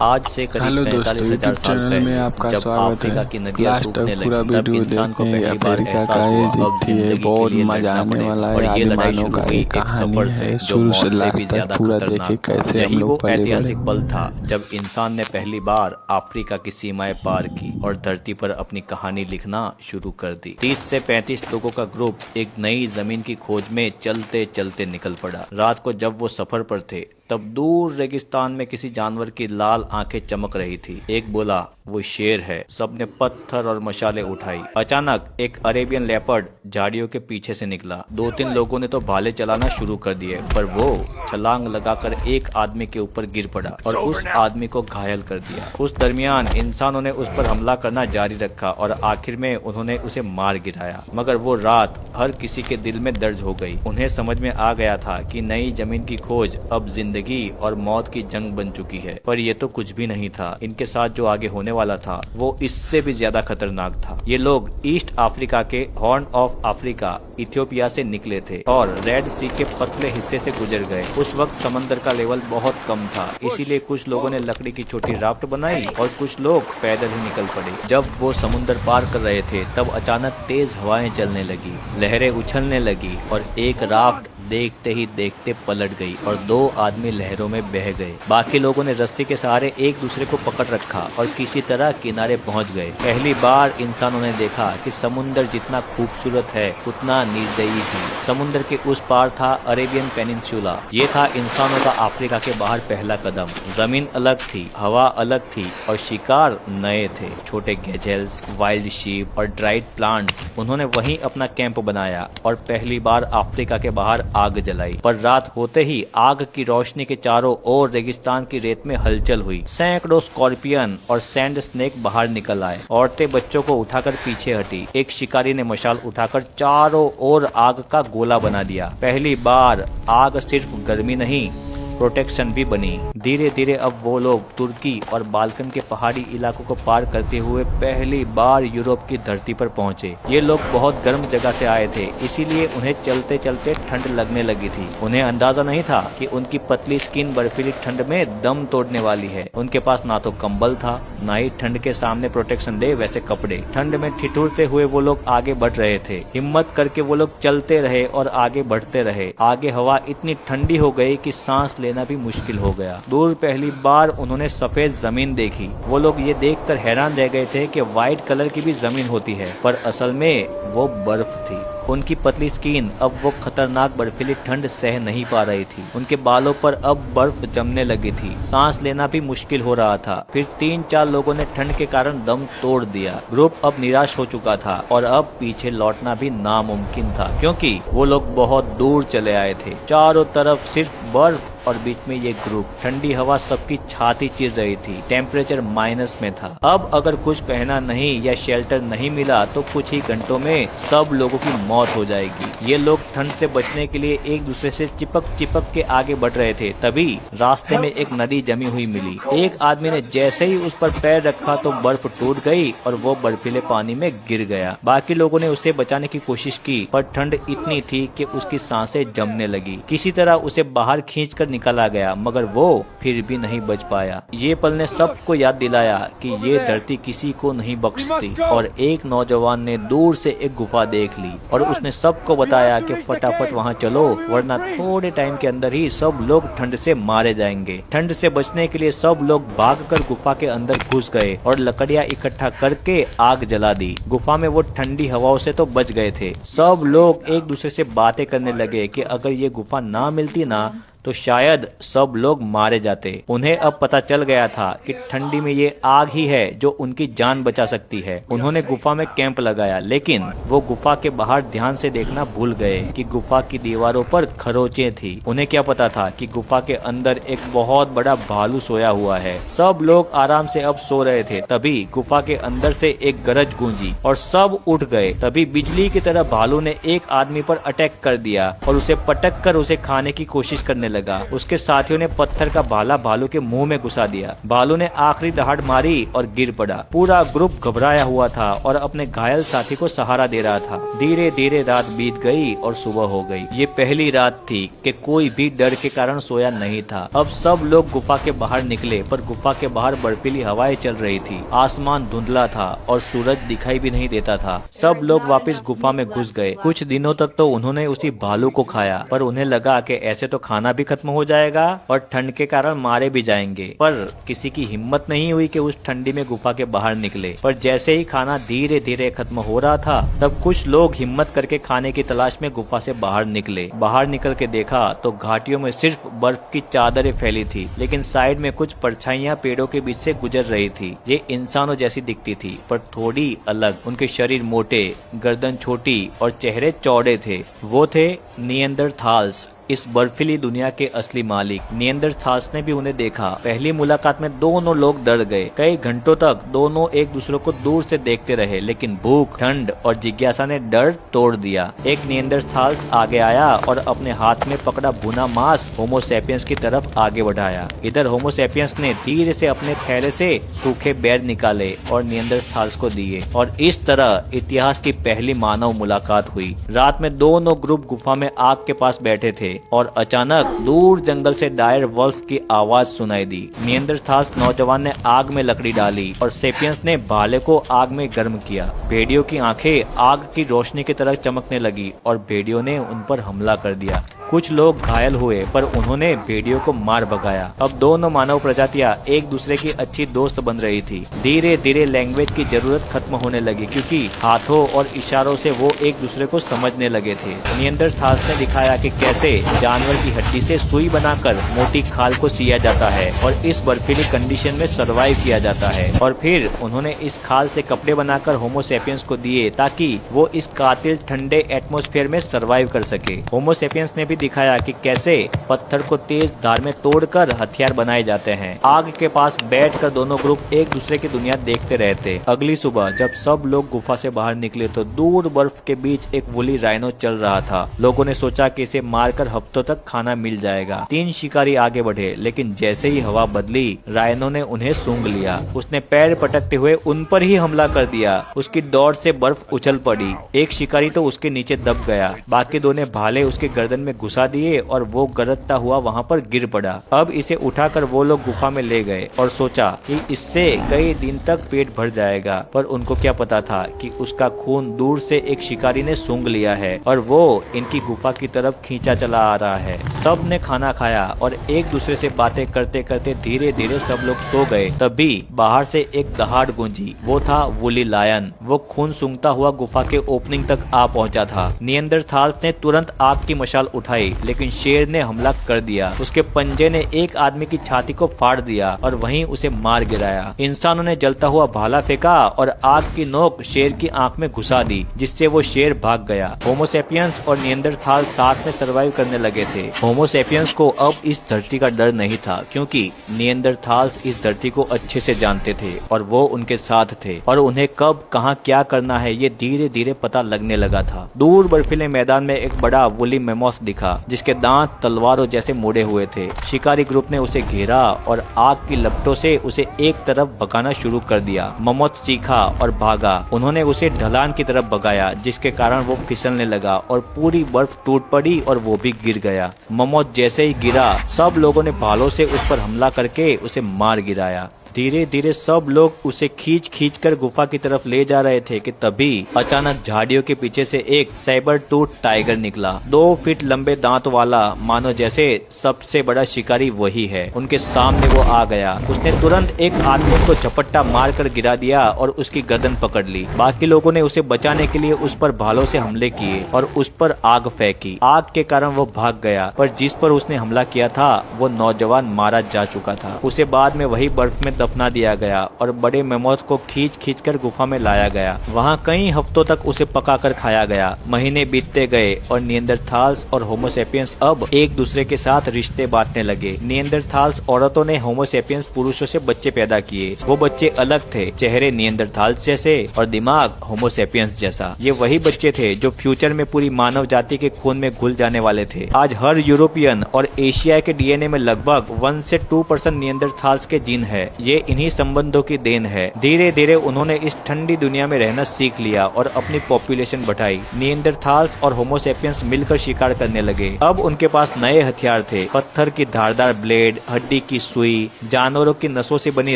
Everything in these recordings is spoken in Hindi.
आज से करीब हेलो दोस्तों, 45,000 यूट्यूब साल चैनल में पहले आपका जब स्वागत अफ्रीका है। की नदियां लास्ट सूखने तक पूरा लगी तब वीडियो इंसान को देखें। पहली बार अफ्रीका एहसास का ये हुआ अब जीती है, जिंदगी के बहुत लिए मजा लड़ना आने वाला पड़ेगा। है। और ये लड़ाई आदिमानव शुरू का हुई एक एक कहानी सफर से है, जो शुरू से मौत से भी लास्ट तक ज्यादा पूरा देखे खतरनाक था। कैसे हम यही लोग वो पले बड़े। ऐतिहासिक पल था जब इंसान ने पहली बार अफ्रीका की सीमाएं पार की और धरती पर अपनी कहानी लिखना शुरू कर दी। 30 से 35 लोगों का ग्रुप एक नई जमीन की खोज में चलते चलते निकल पड़ा। रात को जब वो सफर पर थे तब दूर रेगिस्तान में किसी जानवर की लाल आंखें चमक रही थी। एक बोला, वो शेर है। सबने पत्थर और मशाले उठाई। अचानक एक अरेबियन लेपर्ड झाड़ियों के पीछे से निकला। 2-3 लोगों ने तो भाले चलाना शुरू कर दिए, पर वो छलांग लगाकर एक आदमी के ऊपर गिर पड़ा और उस आदमी को घायल कर दिया। उस दरमियान इंसानों ने उस पर हमला करना जारी रखा और आखिर में उन्होंने उसे मार गिराया। मगर वो रात हर किसी के दिल में दर्ज हो गई। उन्हें समझ में आ गया था कि नई जमीन की खोज अब जिंदगी और मौत की जंग बन चुकी है। पर ये तो कुछ भी नहीं था। इनके साथ जो आगे होने वाला था वो इससे भी ज्यादा खतरनाक था। ये लोग ईस्ट अफ्रीका के हॉर्न ऑफ अफ्रीका इथियोपिया से निकले थे और रेड सी के पतले हिस्से से गुजर गए। उस वक्त समंदर का लेवल बहुत कम था, इसीलिए कुछ लोगों ने लकड़ी की छोटी राफ्ट बनाई और कुछ लोग पैदल ही निकल पड़े। जब वो समुद्र पार कर रहे थे तब अचानक तेज हवाएं चलने लगी, लहरें उछलने लगी और एक राफ्ट देखते ही देखते पलट गई और 2 आदमी लहरों में बह गए। बाकी लोगों ने रस्सी के सहारे एक दूसरे को पकड़ रखा और किसी तरह किनारे पहुंच गए। पहली बार इंसानों ने देखा कि समुद्र जितना खूबसूरत है उतना निर्दयी भी। समुद्र के उस पार था अरेबियन पेनिनसुला। ये था इंसानों का अफ्रीका के बाहर पहला कदम। जमीन अलग थी, हवा अलग थी और शिकार नए थे। छोटे गैजेल्स, वाइल्ड शीप और ड्राइड प्लांट्स। उन्होंने वहीं अपना कैंप बनाया और पहली बार अफ्रीका के बाहर आग जलाई। पर रात होते ही आग की रोशनी के चारों ओर रेगिस्तान की रेत में हलचल हुई। सैकड़ों स्कॉर्पियन और सैंड स्नेक बाहर निकल आए। औरतें बच्चों को उठाकर पीछे हटी। एक शिकारी ने मशाल उठाकर चारों ओर आग का गोला बना दिया। पहली बार आग सिर्फ गर्मी नहीं, प्रोटेक्शन भी बनी। धीरे धीरे अब वो लोग तुर्की और बाल्कन के पहाड़ी इलाकों को पार करते हुए पहली बार यूरोप की धरती पर पहुंचे। ये लोग बहुत गर्म जगह से आए थे, इसीलिए उन्हें चलते चलते ठंड लगने लगी थी। उन्हें अंदाजा नहीं था कि उनकी पतली स्किन बर्फीली ठंड में दम तोड़ने वाली है। उनके पास ना तो कंबल था, ना ही ठंड के सामने प्रोटेक्शन दे वैसे कपड़े। ठंड में ठिठुरते हुए वो लोग आगे बढ़ रहे थे। हिम्मत करके वो लोग चलते रहे और आगे बढ़ते रहे। आगे हवा इतनी ठंडी हो गई कि सांस लेना भी मुश्किल हो गया। दूर पहली बार उन्होंने सफेद जमीन देखी। वो लोग ये देखकर हैरान रह गए थे कि व्हाइट कलर की भी जमीन होती है, पर असल में वो बर्फ थी। उनकी पतली स्किन अब वो खतरनाक बर्फीली ठंड सह नहीं पा रही थी। उनके बालों पर अब बर्फ जमने लगी थी। सांस लेना भी मुश्किल हो रहा था। फिर 3-4 लोगों ने ठंड के कारण दम तोड़ दिया। ग्रुप अब निराश हो चुका था और अब पीछे लौटना भी नामुमकिन था, क्योंकि वो लोग बहुत दूर चले आए थे। चारों तरफ सिर्फ बर्फ और बीच में ये ग्रुप। ठंडी हवा सबकी छाती चिर रही थी। टेम्परेचर माइनस में था। अब अगर कुछ पहना नहीं या शेल्टर नहीं मिला तो कुछ ही घंटों में सब लोगों की मौत हो जाएगी। ये लोग ठंड से बचने के लिए एक दूसरे से चिपक चिपक के आगे बढ़ रहे थे। तभी रास्ते में एक नदी जमी हुई मिली। एक आदमी ने जैसे ही उस पर पैर रखा तो बर्फ टूट गई और वो बर्फीले पानी में गिर गया। बाकी लोगों ने उसे बचाने की कोशिश की, पर ठंड इतनी थी कि उसकी सांसें जमने लगी। किसी तरह उसे बाहर खींचकर निकाला गया, मगर वो फिर भी नहीं बच पाया। ये पल ने सबको याद दिलाया कि ये धरती किसी को नहीं बख्शती। और एक नौजवान ने दूर से एक गुफा देख ली और उसने सबको बताया कि फटाफट वहाँ चलो, वरना थोड़े टाइम के अंदर ही सब लोग ठंड से मारे जाएंगे। ठंड से बचने के लिए सब लोग भागकर गुफा के अंदर घुस गए और लकड़ियाँ इकट्ठा करके आग जला दी। गुफा में वो ठंडी हवाओं से तो बच गए थे। सब लोग एक दूसरे से बातें करने लगे कि अगर ये गुफा ना मिलती ना तो शायद सब लोग मारे जाते। उन्हें अब पता चल गया था कि ठंडी में ये आग ही है जो उनकी जान बचा सकती है। उन्होंने गुफा में कैंप लगाया, लेकिन वो गुफा के बाहर ध्यान से देखना भूल गए कि गुफा की दीवारों पर खरोंचें थी। उन्हें क्या पता था कि गुफा के अंदर एक बहुत बड़ा भालू सोया हुआ है। सब लोग आराम से अब सो रहे थे। तभी गुफा के अंदर से एक गरज गूंजी और सब उठ गए। तभी बिजली की तरह भालू ने एक आदमी पर अटैक कर दिया और उसे पटक कर उसे खाने की कोशिश करने लगा। उसके साथियों ने पत्थर का भाला भालू के मुंह में घुसा दिया। भालू ने आखिरी दहाड़ मारी और गिर पड़ा। पूरा ग्रुप घबराया हुआ था और अपने घायल साथी को सहारा दे रहा था। धीरे धीरे रात बीत गई और सुबह हो गई। ये पहली रात थी कि कोई भी डर के कारण सोया नहीं था। अब सब लोग गुफा के बाहर निकले, पर गुफा के बाहर बर्फीली हवाएं चल रही थी। आसमान धुंधला था और सूरज दिखाई भी नहीं देता था। सब लोग वापस गुफा में घुस गए। कुछ दिनों तक तो उन्होंने उसी भालू को खाया, पर उन्हें लगा कि ऐसे तो खाना भी खत्म हो जाएगा और ठंड के कारण मारे भी जाएंगे। पर किसी की हिम्मत नहीं हुई कि उस ठंडी में गुफा के बाहर निकले। पर जैसे ही खाना धीरे धीरे खत्म हो रहा था, तब कुछ लोग हिम्मत करके खाने की तलाश में गुफा से बाहर निकले। बाहर निकल के देखा तो घाटियों में सिर्फ बर्फ की चादरें फैली थी, लेकिन साइड में कुछ परछाइयां पेड़ों के बीच से गुजर रही थी। ये इंसानों जैसी दिखती थी, पर थोड़ी अलग। उनके शरीर मोटे, गर्दन छोटी और चेहरे चौड़े थे। वो थे निएंडरथाल्स, इस बर्फीली दुनिया के असली मालिक। निएंडरथाल्स ने भी उन्हें देखा। पहली मुलाकात में दोनों लोग डर गए। कई घंटों तक दोनों एक दूसरे को दूर से देखते रहे, लेकिन भूख, ठंड और जिज्ञासा ने डर तोड़ दिया। एक निएंडरथाल्स आगे आया और अपने हाथ में पकड़ा भुना मांस होमो सैपियंस की तरफ आगे बढ़ाया। इधर होमो सैपियंस ने धीरे से अपने थैले से सूखे बेर निकाले और निएंडरथाल्स को दिए, और इस तरह इतिहास की पहली मानव मुलाकात हुई। रात में दोनों ग्रुप गुफा में आग के पास बैठे थे और अचानक दूर जंगल से डायर वॉल्फ की आवाज सुनाई दी। निएंडरथाल्स नौजवान ने आग में लकड़ी डाली और सेपियंस ने भाले को आग में गर्म किया। भेड़ियों की आंखें आग की रोशनी की तरह चमकने लगी और भेड़ियों ने उन पर हमला कर दिया। कुछ लोग घायल हुए, पर उन्होंने भेड़ियों को मार भगाया। अब दोनों मानव प्रजातियां एक दूसरे की अच्छी दोस्त बन रही थी। धीरे धीरे लैंग्वेज की जरूरत खत्म होने लगी, क्योंकि हाथों और इशारों से वो एक दूसरे को समझने लगे थे। निएंडरथाल्स ने दिखाया कि कैसे जानवर की हड्डी से सुई बनाकर मोटी खाल को सिया जाता है और इस बर्फीली कंडीशन में सरवाइव किया जाता है। और फिर उन्होंने इस खाल से कपड़े बनाकर होमो सैपियंस को दिए, ताकि वो इस कातिल ठंडे एटमॉस्फेयर में सरवाइव कर सके। होमो सैपियंस ने भी दिखाया कि कैसे पत्थर को तेज धार में तोड़कर हथियार बनाए जाते हैं। आग के पास बैठकर दोनों ग्रुप एक दूसरे की दुनिया देखते रहते। अगली सुबह जब सब लोग गुफा से बाहर निकले तो दूर बर्फ के बीच एक वुली राइनो चल रहा था। लोगों ने सोचा कि इसे मारकर हफ्तों तक खाना मिल जाएगा। 3 शिकारी आगे बढ़े, लेकिन जैसे ही हवा बदली, राइनो ने उन्हें सूंघ लिया। उसने पैर पटकते हुए उन पर ही हमला कर दिया। उसकी दौड़ से बर्फ उछल पड़ी। एक शिकारी तो उसके नीचे दब गया। बाकी 2 ने भाले उसके गर्दन में घुसा दिए और वो गरजता हुआ वहाँ पर गिर पड़ा। अब इसे उठाकर वो लोग गुफा में ले गए और सोचा कि इससे कई दिन तक पेट भर जाएगा। पर उनको क्या पता था कि उसका खून दूर से एक शिकारी ने सूंघ लिया है और वो इनकी गुफा की तरफ खींचा चला आ रहा है। सब ने खाना खाया और एक दूसरे से बातें करते करते धीरे धीरे सब लोग सो गए। तभी बाहर से एक दहाड़ गूंजी। वो था वुली लायन। वो खून सूंघता हुआ गुफा के ओपनिंग तक आ पहुंचा था। निएंडरथाल्स ने तुरंत आग की मशाल उठाई, लेकिन शेर ने हमला कर दिया। उसके पंजे ने एक आदमी की छाती को फाड़ दिया और वहीं उसे मार गिराया। इंसानों ने जलता हुआ भाला फेंका और आग की नोक शेर की आंख में घुसा दी, जिससे वो शेर भाग गया। होमो सैपियंस और निएंडरथाल साथ में सरवाइव करने लगे थे। होमो सैपियंस को अब इस धरती का डर नहीं था, क्योंकि निएंडरथाल्स इस धरती को अच्छे से जानते थे और वो उनके साथ थे, और उन्हें कब कहां क्या करना है ये धीरे धीरे पता लगने लगा था। दूर बर्फीले मैदान में एक बड़ा वुली मैमोथ दिखा, जिसके दांत तलवारों जैसे मुड़े हुए थे। शिकारी ग्रुप ने उसे घेरा और आग की लपटों से उसे एक तरफ भगाना शुरू कर दिया। मैमोथ चीखा और भागा। उन्होंने उसे ढलान की तरफ भगाया, जिसके कारण वो फिसलने लगा और पूरी बर्फ टूट पड़ी और वो भी गिर गया। मैमोथ जैसे ही गिरा, सब लोगों ने भालों से उस पर हमला करके उसे मार गिराया। धीरे धीरे सब लोग उसे खींच खींच कर गुफा की तरफ ले जा रहे थे कि तभी अचानक झाड़ियों के पीछे से एक सैबर टूथ टाइगर निकला। 2 फीट लंबे दांत वाला, मानो जैसे सबसे बड़ा शिकारी वही है। उनके सामने वो आ गया। उसने तुरंत एक आदमी को झपट्टा मार कर गिरा दिया और उसकी गर्दन पकड़ ली। बाकी लोगों ने उसे बचाने के लिए उस पर भालों से हमले किए और उस पर आग फेंकी। आग के कारण वो भाग गया, पर जिस पर उसने हमला किया था वो नौजवान मारा जा चुका था। उसे बाद में वही बर्फ में दफना दिया गया और बड़े मेमोथ को खींच खींच कर गुफा में लाया गया। वहाँ कई हफ्तों तक उसे पकाकर खाया गया। महीने बीतते गए और निएंडरथाल्स और होमोसेपियंस अब एक दूसरे के साथ रिश्ते बांटने लगे। निएंडरथाल्स औरतों ने होमोसेपियंस पुरुषों से बच्चे पैदा किए। वो बच्चे अलग थे, चेहरे निएंडरथाल्स जैसे और दिमाग होमोसेपियंस जैसा। ये वही बच्चे थे जो फ्यूचर में पूरी मानव जाति के खून में घुल जाने वाले थे। आज हर यूरोपियन और एशिया के डीएनए में लगभग 1 से 2% निएंडरथाल्स के जीन है। ये इन्हीं संबंधों की देन है। धीरे धीरे उन्होंने इस ठंडी दुनिया में रहना सीख लिया और अपनी पॉपुलेशन बढ़ाई। निएंडरथाल्स और होमोसेपियंस मिलकर शिकार करने लगे। अब उनके पास नए हथियार थे, पत्थर की धारदार ब्लेड, हड्डी की सुई, जानवरों की नसों से बनी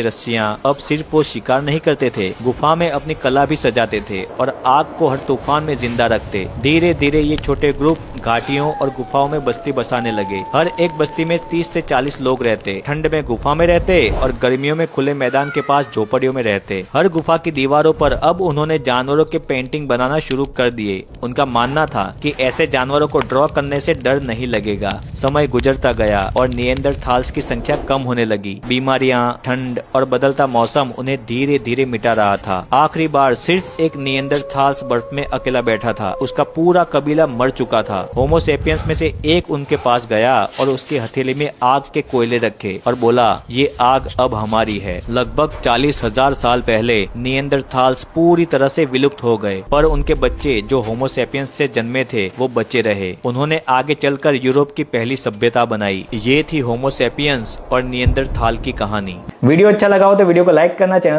रस्सियां। अब सिर्फ वो शिकार नहीं करते थे, गुफा में अपनी कला भी सजाते थे और आग को हर तूफान में जिंदा रखते। धीरे धीरे ये छोटे ग्रुप घाटियों और गुफाओं में बस्ती बसाने लगे। हर एक बस्ती में 30 से 40 लोग रहते। ठंड में गुफा में रहते और गर्मियों में खुले मैदान के पास झोपड़ियों में रहते। हर गुफा की दीवारों पर अब उन्होंने जानवरों के पेंटिंग बनाना शुरू कर दिए। उनका मानना था कि ऐसे जानवरों को ड्रॉ करने से डर नहीं लगेगा। समय गुजरता गया और निएंडरथाल्स की संख्या कम होने लगी। बीमारियां, ठंड और बदलता मौसम उन्हें धीरे धीरे मिटा रहा था। आखिरी बार सिर्फ एक निएंडरथाल्स बर्फ में अकेला बैठा था। उसका पूरा कबीला मर चुका था। होमोसेपियंस में से एक उनके पास गया और उसकी हथेली में आग के कोयले रखे और बोला, ये आग अब हमारी है। लगभग 40,000 साल पहले निएंडरथाल्स पूरी तरह से विलुप्त हो गए, पर उनके बच्चे जो होमोसेपियंस से जन्मे थे वो बचे रहे। उन्होंने आगे चलकर यूरोप की पहली सभ्यता बनाई। ये थी होमोसेपियंस और निएंडरथाल की कहानी। वीडियो अच्छा लगा हो तो वीडियो को लाइक करना, चैनल